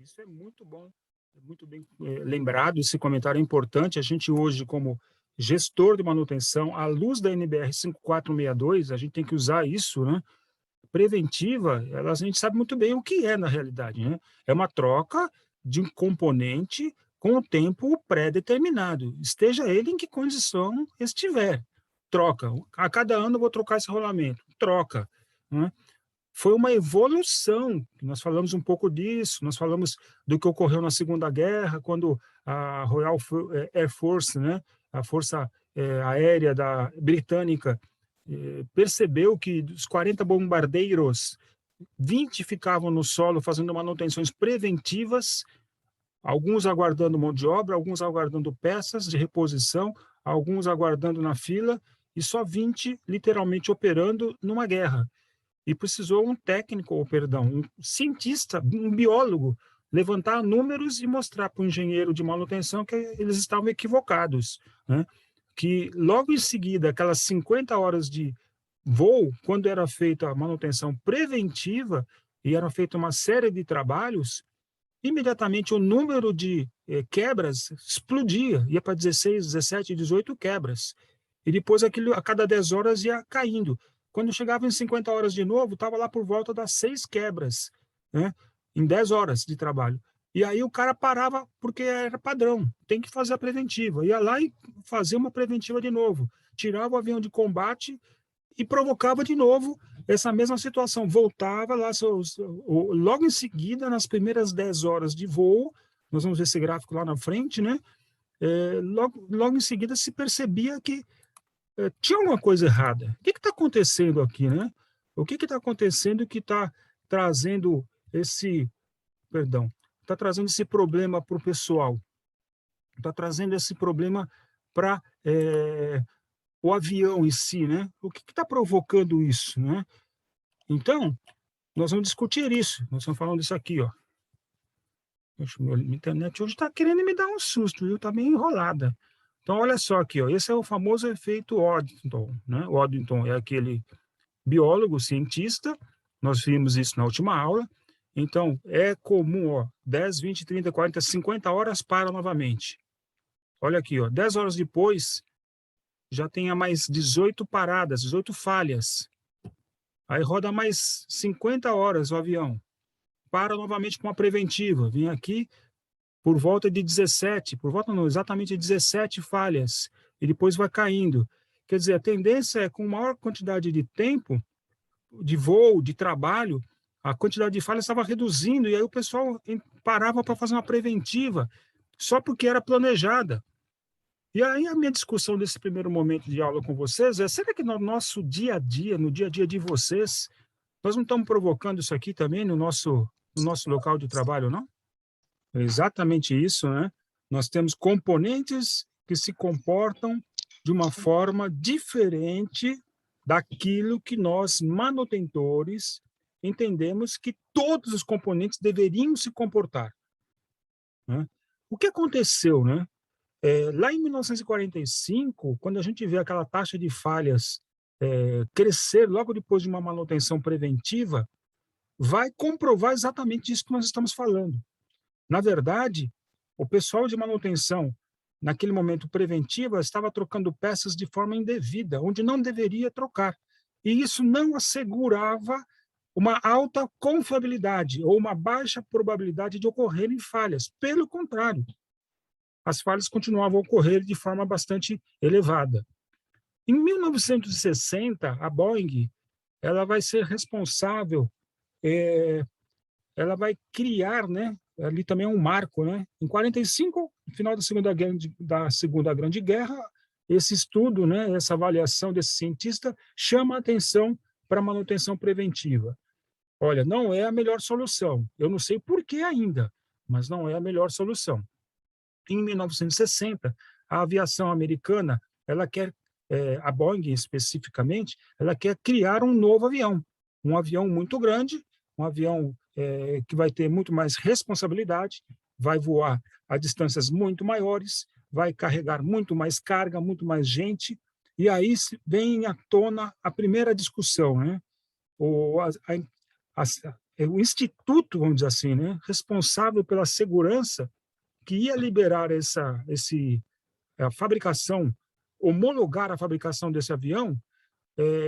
Isso é muito bom, é muito bem lembrado, esse comentário é importante. A gente hoje, como gestor de manutenção, à luz da NBR 5462, a gente tem que usar isso, né? Preventiva, a gente sabe muito bem o que é na realidade, né? É uma troca de um componente com o tempo pré-determinado, esteja ele em que condição estiver. Troca. A cada ano eu vou trocar esse rolamento. Troca. Né? Foi uma evolução, nós falamos um pouco disso, nós falamos do que ocorreu na Segunda Guerra, quando a Royal Air Force, né, a Força Aérea Britânica, percebeu que dos 40 bombardeiros, 20 ficavam no solo fazendo manutenções preventivas, alguns aguardando mão de obra, alguns aguardando peças de reposição, alguns aguardando na fila, e só 20 literalmente operando numa guerra. E precisou um técnico, ou perdão, um cientista, um biólogo, levantar números e mostrar para o engenheiro de manutenção que eles estavam equivocados, né? Que logo em seguida, aquelas 50 horas de voo, quando era feita a manutenção preventiva e era feita uma série de trabalhos, imediatamente o número de quebras explodia, ia para 16, 17, 18 quebras. E depois aquilo a cada 10 horas ia caindo. Quando chegava em 50 horas de novo, estava lá por volta das 6 quebras, né? Em 10 horas de trabalho. E aí o cara parava porque era padrão, tem que fazer a preventiva. Ia lá e fazia uma preventiva de novo. Tirava o avião de combate e provocava de novo essa mesma situação. Voltava lá, logo em seguida, nas primeiras 10 horas de voo, nós vamos ver esse gráfico lá na frente, né? Logo em seguida se percebia que tinha alguma coisa errada. O que está acontecendo aqui, né? O que está acontecendo que está trazendo está trazendo esse problema para o pessoal? Está trazendo esse problema para o avião em si, né? O que está provocando isso, né? Então, nós vamos discutir isso. Nós estamos falando disso aqui, ó. Minha internet hoje está querendo me dar um susto, viu? Está bem enrolada. Então, olha só aqui, ó. Esse é o famoso efeito Waddington, né? O Waddington é aquele biólogo, cientista. Nós vimos isso na última aula. Então, é comum, ó, 10, 20, 30, 40, 50 horas para novamente. Olha aqui, ó, 10 horas depois, já tem mais 18 paradas, 18 falhas. Aí roda mais 50 horas o avião. Para novamente com uma preventiva. Vem aqui por volta de 17, por volta não, exatamente 17 falhas. E depois vai caindo. Quer dizer, a tendência é, com maior quantidade de tempo, de voo, de trabalho, a quantidade de falhas estava reduzindo. E aí o pessoal parava para fazer uma preventiva, só porque era planejada. E aí a minha discussão desse primeiro momento de aula com vocês é, será que no nosso dia a dia, no dia a dia de vocês, nós não estamos provocando isso aqui também no nosso local de trabalho, não? É exatamente isso, né? Nós temos componentes que se comportam de uma forma diferente daquilo que nós, manutentores, entendemos que todos os componentes deveriam se comportar, né? O que aconteceu, né? Lá em 1945, quando a gente vê aquela taxa de falhas crescer logo depois de uma manutenção preventiva, vai comprovar exatamente isso que nós estamos falando. Na verdade, o pessoal de manutenção, naquele momento preventiva, estava trocando peças de forma indevida, onde não deveria trocar. E isso não assegurava uma alta confiabilidade ou uma baixa probabilidade de ocorrerem falhas. Pelo contrário, as falhas continuavam a ocorrer de forma bastante elevada. Em 1960, a Boeing ela vai ser responsável, ela vai criar, né? Ali também é um marco, né? Em 45, no final da Segunda Grande Guerra, esse estudo, né? Essa avaliação desse cientista chama a atenção para a manutenção preventiva. Olha, não é a melhor solução. Eu não sei por que ainda, mas não é a melhor solução. Em 1960, a aviação americana, ela quer, a Boeing especificamente, ela quer criar um avião muito grande, um avião que vai ter muito mais responsabilidade, vai voar a distâncias muito maiores, vai carregar muito mais carga, muito mais gente, e aí vem à tona a primeira discussão, né? O, a, a, o instituto, vamos dizer assim, né, responsável pela segurança, que ia liberar a fabricação, homologar a fabricação desse avião,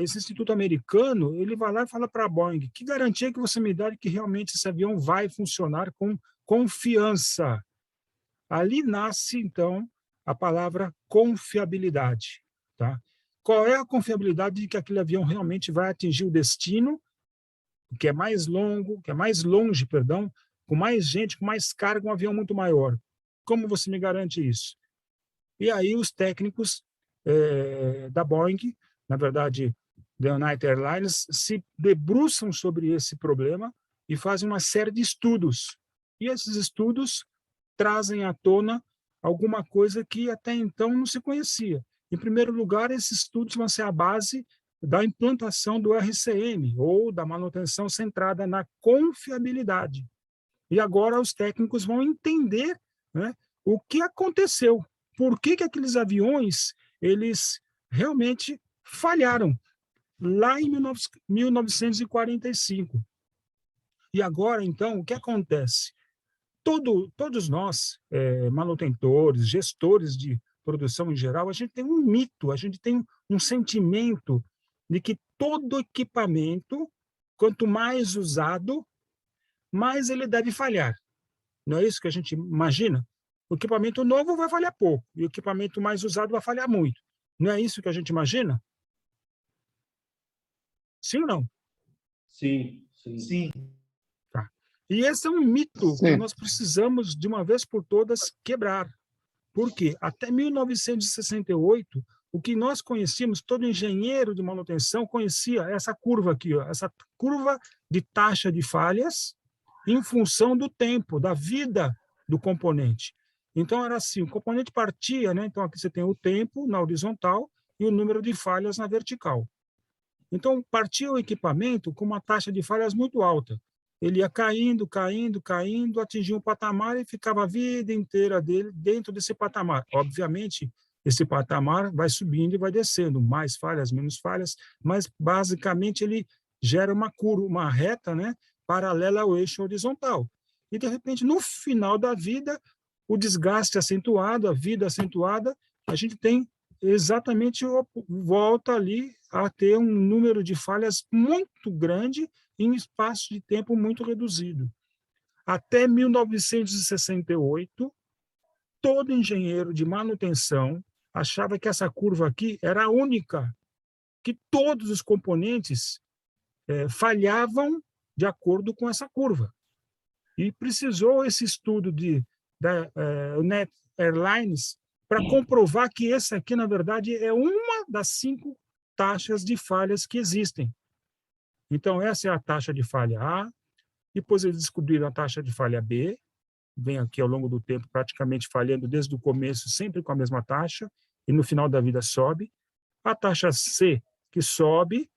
esse instituto americano, ele vai lá e fala para a Boeing: que garantia que você me dá de que realmente esse avião vai funcionar com confiança? Ali nasce, então, a palavra confiabilidade. Tá? Qual é a confiabilidade de que aquele avião realmente vai atingir o destino, que é mais longo, que é mais longe, perdão, com mais gente, com mais carga, um avião muito maior? Como você me garante isso? E aí os técnicos da Boeing, na verdade, da United Airlines, se debruçam sobre esse problema e fazem uma série de estudos. E esses estudos trazem à tona alguma coisa que até então não se conhecia. Em primeiro lugar, esses estudos vão ser a base da implantação do RCM, ou da manutenção centrada na confiabilidade. E agora os técnicos vão entender, né, o que aconteceu, por que aqueles aviões eles realmente falharam lá em 1945. E agora, então, o que acontece? Todos nós, manutentores, gestores de produção em geral, a gente tem um mito, a gente tem um sentimento de que todo equipamento, quanto mais usado, mais ele deve falhar. Não é isso que a gente imagina? O equipamento novo vai falhar pouco, e o equipamento mais usado vai falhar muito. Não é isso que a gente imagina? Sim ou não? Sim, sim. Sim. Tá. E esse é um mito que Sim. nós precisamos, de uma vez por todas, quebrar. Por quê? Até 1968, o que nós conhecíamos, todo engenheiro de manutenção conhecia essa curva aqui, ó, essa curva de taxa de falhas em função do tempo, da vida do componente. Então, era assim, o componente partia, né? Então, aqui você tem o tempo na horizontal e o número de falhas na vertical. Então, partia o equipamento com uma taxa de falhas muito alta. Ele ia caindo, caindo, caindo, atingia um patamar e ficava a vida inteira dele dentro desse patamar. Obviamente, esse patamar vai subindo e vai descendo, mais falhas, menos falhas, mas basicamente ele gera uma curva, uma reta, né, paralela ao eixo horizontal. E, de repente, no final da vida, o desgaste acentuado, a vida acentuada, a gente tem exatamente volta ali a ter um número de falhas muito grande em espaço de tempo muito reduzido. Até 1968, todo engenheiro de manutenção achava que essa curva aqui era a única, que todos os componentes falhavam de acordo com essa curva. E precisou esse estudo da United Airlines para comprovar que essa aqui, na verdade, é uma das 5 taxas de falhas que existem. Então, essa é a taxa de falha A, depois eles descobriram a taxa de falha B, vem aqui ao longo do tempo praticamente falhando desde o começo, sempre com a mesma taxa, e no final da vida sobe. A taxa C, que sobe,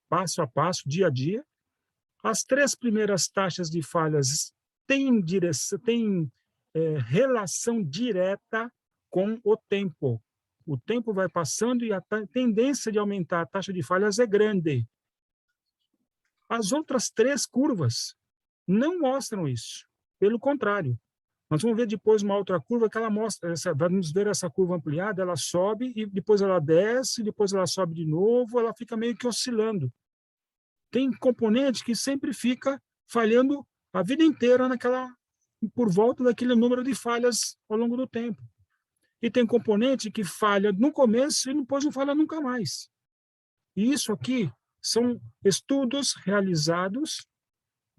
passo a passo, dia a dia. As 3 primeiras taxas de falhas têm relação direta com o tempo. O tempo vai passando e a tendência de aumentar a taxa de falhas é grande. As outras 3 curvas não mostram isso. Pelo contrário, nós vamos ver depois uma outra curva que ela mostra, vamos ver essa curva ampliada, ela sobe e depois ela desce, depois ela sobe de novo, ela fica meio que oscilando. Tem componente que sempre fica falhando a vida inteira por volta daquele número de falhas ao longo do tempo. E tem componente que falha no começo e depois não falha nunca mais. E isso aqui são estudos realizados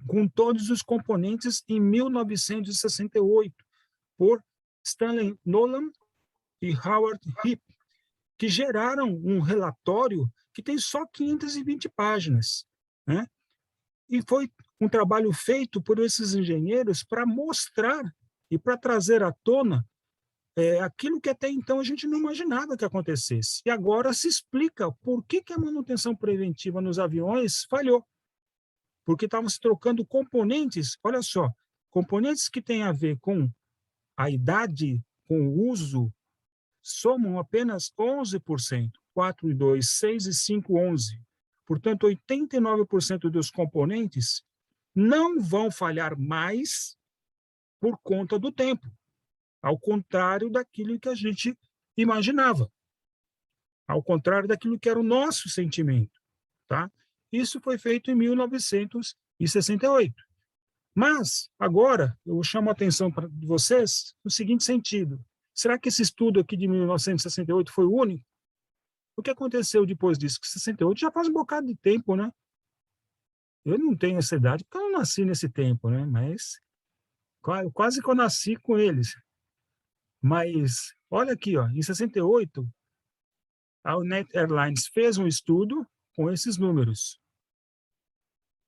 com todos os componentes em 1968 por Stanley Nolan e Howard Heap, que geraram um relatório que tem só 520 páginas, né? E foi um trabalho feito por esses engenheiros para mostrar e para trazer à tona aquilo que até então a gente não imaginava que acontecesse. E agora se explica por que a manutenção preventiva nos aviões falhou. Porque estavam se trocando componentes, olha só, componentes que têm a ver com a idade, com o uso, somam apenas 11%. 4 e 2, 6 e 5, 11. Portanto, 89% dos componentes não vão falhar mais por conta do tempo, ao contrário daquilo que a gente imaginava, ao contrário daquilo que era o nosso sentimento, tá? Isso foi feito em 1968. Mas, agora, eu chamo a atenção para vocês no seguinte sentido. Será que esse estudo aqui de 1968 foi o único? O que aconteceu depois disso? Que 68 já faz um bocado de tempo, né? Eu não tenho essa idade, porque eu não nasci nesse tempo, né? Mas quase que eu nasci com eles. Mas, olha aqui, ó, em 68, a United Airlines fez um estudo com esses números.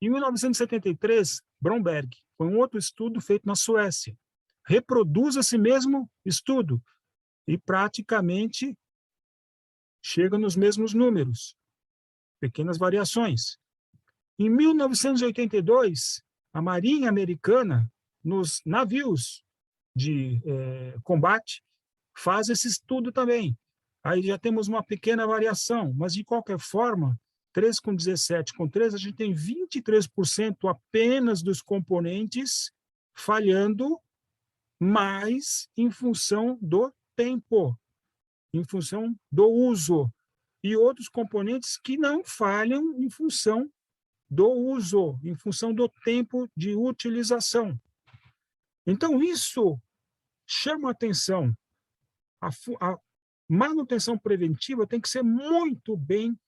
Em 1973, Bromberg, foi um outro estudo feito na Suécia. Reproduz esse mesmo estudo e praticamente chega nos mesmos números, pequenas variações. Em 1982, a Marinha Americana, nos navios de combate, faz esse estudo também. Aí já temos uma pequena variação, mas de qualquer forma, 3 com 17 com 3, a gente tem 23% apenas dos componentes falhando, mas em função do tempo, em função do uso. E outros componentes que não falham em função do uso, em função do tempo de utilização. Então, isso chama a atenção. A manutenção preventiva tem que ser muito bem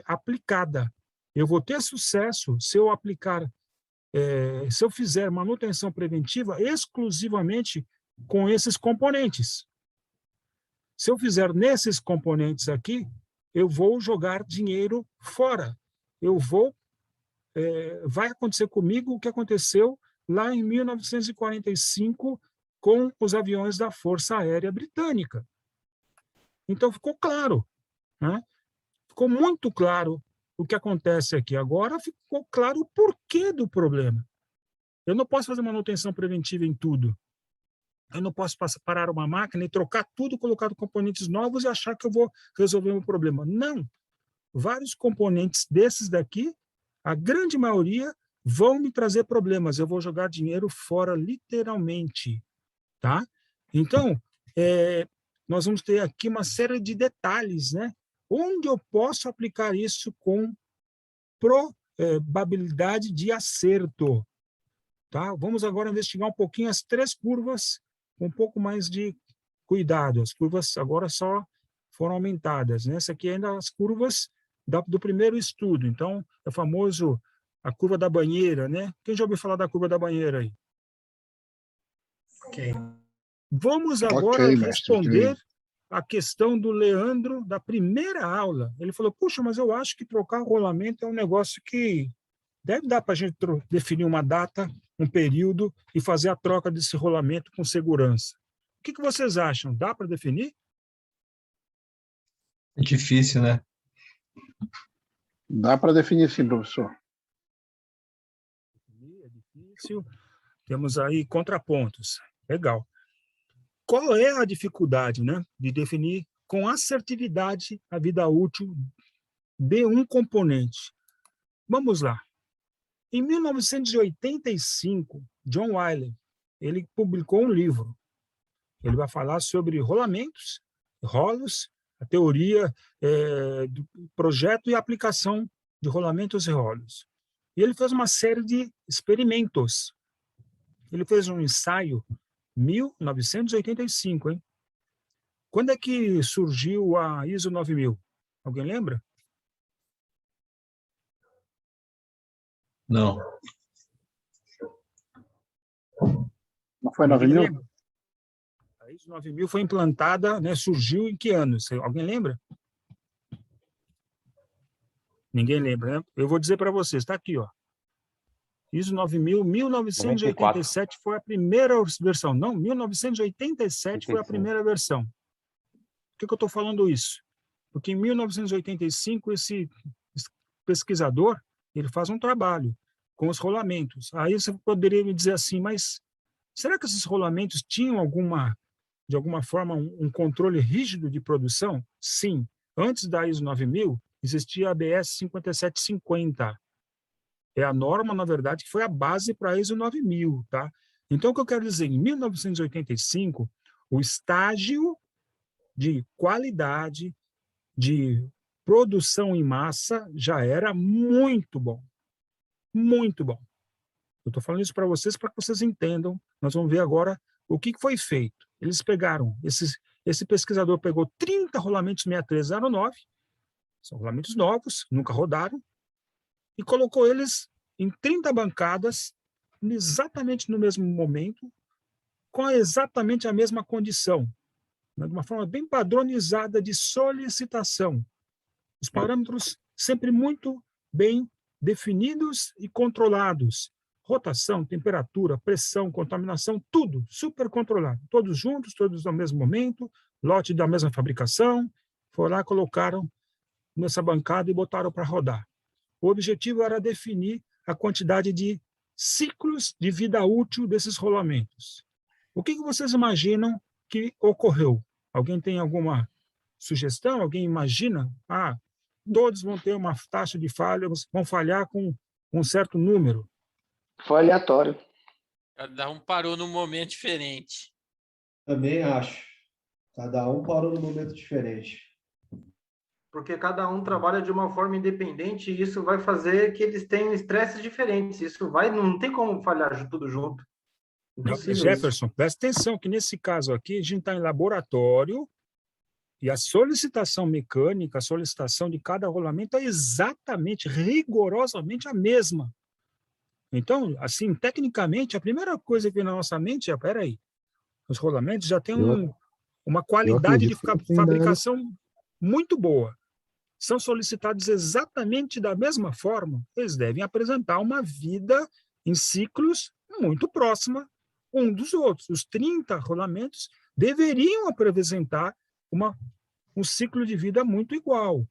aplicada. Eu vou ter sucesso se eu aplicar, se eu fizer manutenção preventiva exclusivamente com esses componentes. Se eu fizer nesses componentes aqui, eu vou jogar dinheiro fora. Vai acontecer comigo o que aconteceu lá em 1945 com os aviões da Força Aérea Britânica. Então, ficou claro, né? Ficou muito claro o que acontece aqui. Agora ficou claro o porquê do problema. Eu não posso fazer manutenção preventiva em tudo. Eu não posso parar uma máquina e trocar tudo, colocar componentes novos e achar que eu vou resolver o problema. Não. Vários componentes desses daqui, a grande maioria, vão me trazer problemas. Eu vou jogar dinheiro fora, literalmente. Tá? Então, nós vamos ter aqui uma série de detalhes, né? Onde eu posso aplicar isso com probabilidade de acerto. Tá? Vamos agora investigar um pouquinho as 3 curvas, com um pouco mais de cuidado. As curvas agora só foram aumentadas, né? Essa aqui ainda as curvas do primeiro estudo. Então, é famoso a curva da banheira, né? Quem já ouviu falar da curva da banheira aí? Ok. Vamos agora responder a questão do Leandro da primeira aula. Ele falou, puxa, mas eu acho que trocar rolamento é um negócio que deve dar para a gente definir uma data, um período e fazer a troca desse rolamento com segurança. O que vocês acham? Dá para definir? É difícil, né? Dá para definir sim, professor. É difícil. Temos aí contrapontos. Legal. Qual é a dificuldade, né, de definir com assertividade a vida útil de um componente? Vamos lá. Em 1985, John Wiley, ele publicou um livro. Ele vai falar sobre rolamentos, rolos, a teoria do projeto e aplicação de rolamentos e rolos. E ele fez uma série de experimentos. Ele fez um ensaio 1985, hein? Quando é que surgiu a ISO 9000? Alguém lembra? Não. Não foi 9000? A ISO 9000 foi implantada, né, surgiu em que ano? Alguém lembra? Ninguém lembra, né? Eu vou dizer para vocês, está aqui, ó. ISO 9000, 1987 foi a primeira versão. Não, 1987 foi a primeira versão. Por que eu estou falando isso? Porque em 1985, esse pesquisador, ele faz um trabalho com os rolamentos. Aí você poderia me dizer assim, mas será que esses rolamentos tinham de alguma forma, um controle rígido de produção? Sim. Antes da ISO 9000, existia a ABS 5750. É a norma, na verdade, que foi a base para a ISO 9000, tá? Então, o que eu quero dizer, em 1985, o estágio de qualidade, de produção em massa, já era muito bom. Muito bom. Eu estou falando isso para vocês entendam. Nós vamos ver agora o que foi feito. Eles pegaram, esse pesquisador pegou 30 rolamentos 6309, são rolamentos novos, nunca rodaram, e colocou eles em 30 bancadas, exatamente no mesmo momento, com exatamente a mesma condição, né, de uma forma bem padronizada de solicitação. Os parâmetros sempre muito bem definidos e controlados. Rotação, temperatura, pressão, contaminação, tudo super controlado. Todos juntos, todos ao mesmo momento, lote da mesma fabricação, foram lá, colocaram nessa bancada e botaram para rodar. O objetivo era definir a quantidade de ciclos de vida útil desses rolamentos. O que vocês imaginam que ocorreu? Alguém tem alguma sugestão? Alguém imagina? Todos vão ter uma taxa de falha, vão falhar com um certo número. Foi aleatório. Cada um parou num momento diferente. Também acho. Cada um parou num momento diferente. Porque cada um trabalha de uma forma independente e isso vai fazer que eles tenham estresses diferentes. Não tem como falhar tudo junto. Impossível Jefferson, isso. presta atenção que nesse caso aqui a gente está em laboratório e a solicitação mecânica, a solicitação de cada rolamento é exatamente, rigorosamente a mesma. Então, assim, tecnicamente, a primeira coisa que vem na nossa mente é, peraí, os rolamentos já têm uma qualidade de fabricação muito boa. São solicitados exatamente da mesma forma, eles devem apresentar uma vida em ciclos muito próxima um dos outros. Os 30 rolamentos deveriam apresentar um ciclo de vida muito igual.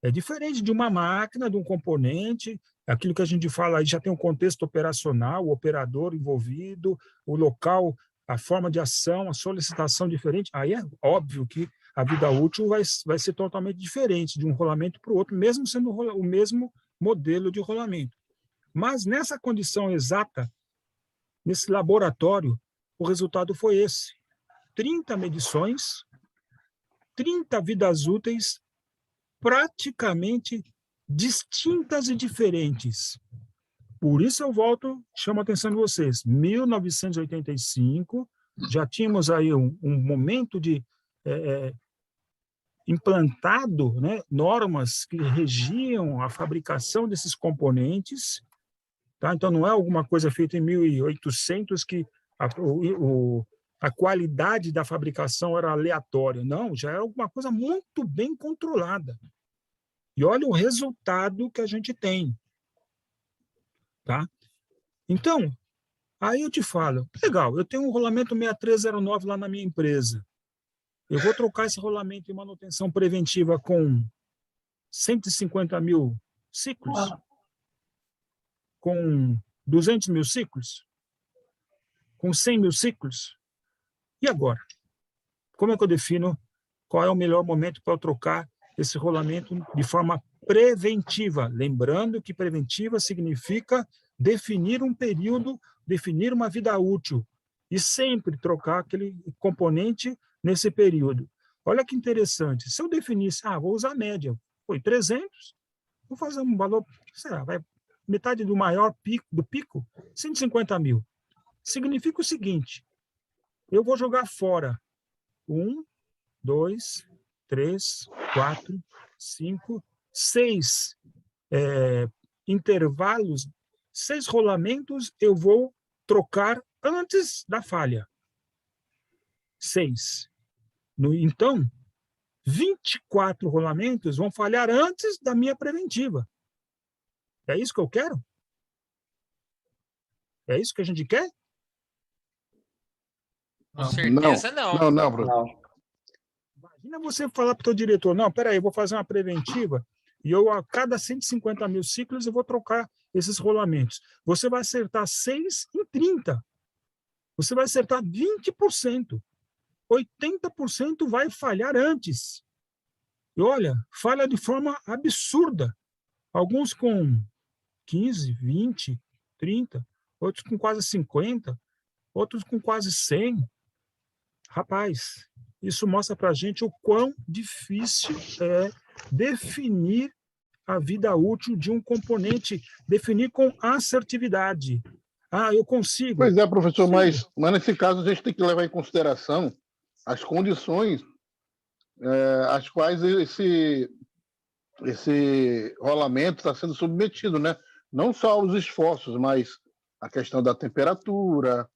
É diferente de uma máquina, de um componente, aquilo que a gente fala aí já tem um contexto operacional, o operador envolvido, o local, a forma de ação, a solicitação diferente. Aí é óbvio que a vida útil vai ser totalmente diferente de um rolamento para o outro, mesmo sendo o mesmo modelo de rolamento. Mas nessa condição exata, nesse laboratório, o resultado foi esse. 30 medições, 30 vidas úteis, praticamente distintas e diferentes. Por isso eu chamo a atenção de vocês. 1985, já tínhamos aí um momento de implantado, né, normas que regiam a fabricação desses componentes, tá? Então não é alguma coisa feita em 1800 que a qualidade da fabricação era aleatória. Não, já era alguma coisa muito bem controlada. E olha o resultado que a gente tem. Tá? Então, aí eu te falo, legal, eu tenho um rolamento 6309 lá na minha empresa. Eu vou trocar esse rolamento de manutenção preventiva com 150 mil ciclos? Com 200 mil ciclos? Com 100 mil ciclos? E agora? Como é que eu defino qual é o melhor momento para eu trocar esse rolamento de forma preventiva? Lembrando que preventiva significa definir um período, definir uma vida útil e sempre trocar aquele componente nesse período. Olha que interessante. Se eu definisse, vou usar a média, foi 300, vou fazer um valor, metade do maior pico, do pico, 150 mil. Significa o seguinte, eu vou jogar fora 1, 2, 3, 4, 5, 6 intervalos, 6 rolamentos eu vou trocar antes da falha. 6. Então, 24 rolamentos vão falhar antes da minha preventiva. É isso que eu quero? É isso que a gente quer? Com certeza não. Não, Bruno. Imagina você falar para o teu diretor, não, peraí, eu vou fazer uma preventiva e eu, a cada 150 mil ciclos, eu vou trocar esses rolamentos. Você vai acertar 6 em 30. Você vai acertar 20%. 80% vai falhar antes. E olha, falha de forma absurda. Alguns com 15, 20, 30, outros com quase 50, outros com quase 100. Rapaz, isso mostra para a gente o quão difícil é definir a vida útil de um componente, definir com assertividade. Ah, eu consigo. Pois é, professor, Consigo. mas nesse caso a gente tem que levar em consideração as condições às quais esse rolamento está sendo submetido, né? Não só os esforços, mas a questão da temperatura.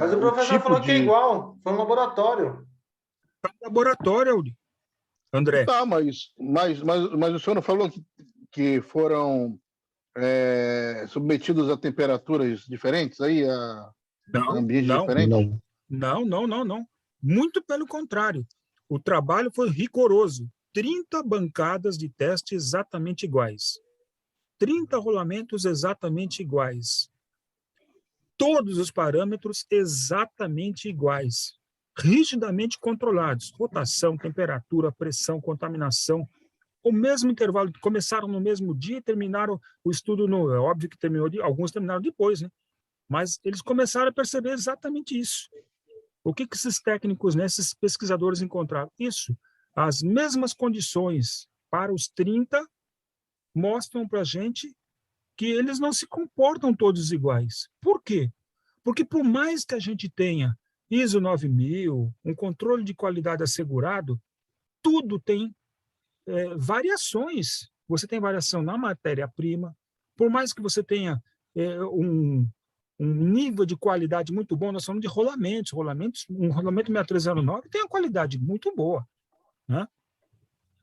Mas o professor falou que é igual, foi um laboratório. É um laboratório, André. Tá, mas o senhor não falou que foram submetidos a temperaturas diferentes aí, a ambientes diferentes? Não. Muito pelo contrário. O trabalho foi rigoroso. 30 bancadas de teste exatamente iguais. 30 rolamentos exatamente iguais. Todos os parâmetros exatamente iguais. Rigidamente controlados. Rotação, temperatura, pressão, contaminação. O mesmo intervalo. Começaram no mesmo dia e terminaram o estudo é óbvio que alguns terminaram depois, né? Mas eles começaram a perceber exatamente isso. O que esses técnicos, né, esses pesquisadores encontraram? Isso. As mesmas condições para os 30 mostram para a gente que eles não se comportam todos iguais. Por quê? Porque por mais que a gente tenha ISO 9000, um controle de qualidade assegurado, tudo tem variações. Você tem variação na matéria-prima, por mais que você tenha um nível de qualidade muito bom, nós falamos de rolamentos. Um rolamento 6309 tem uma qualidade muito boa, né?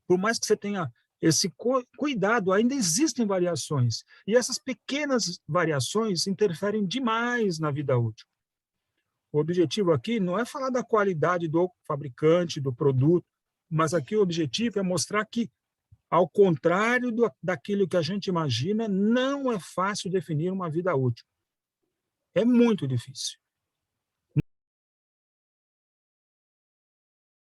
Por mais que você tenha esse cuidado, ainda existem variações. E essas pequenas variações interferem demais na vida útil. O objetivo aqui não é falar da qualidade do fabricante, do produto, mas aqui o objetivo é mostrar que, ao contrário daquilo que a gente imagina, não é fácil definir uma vida útil. É muito difícil.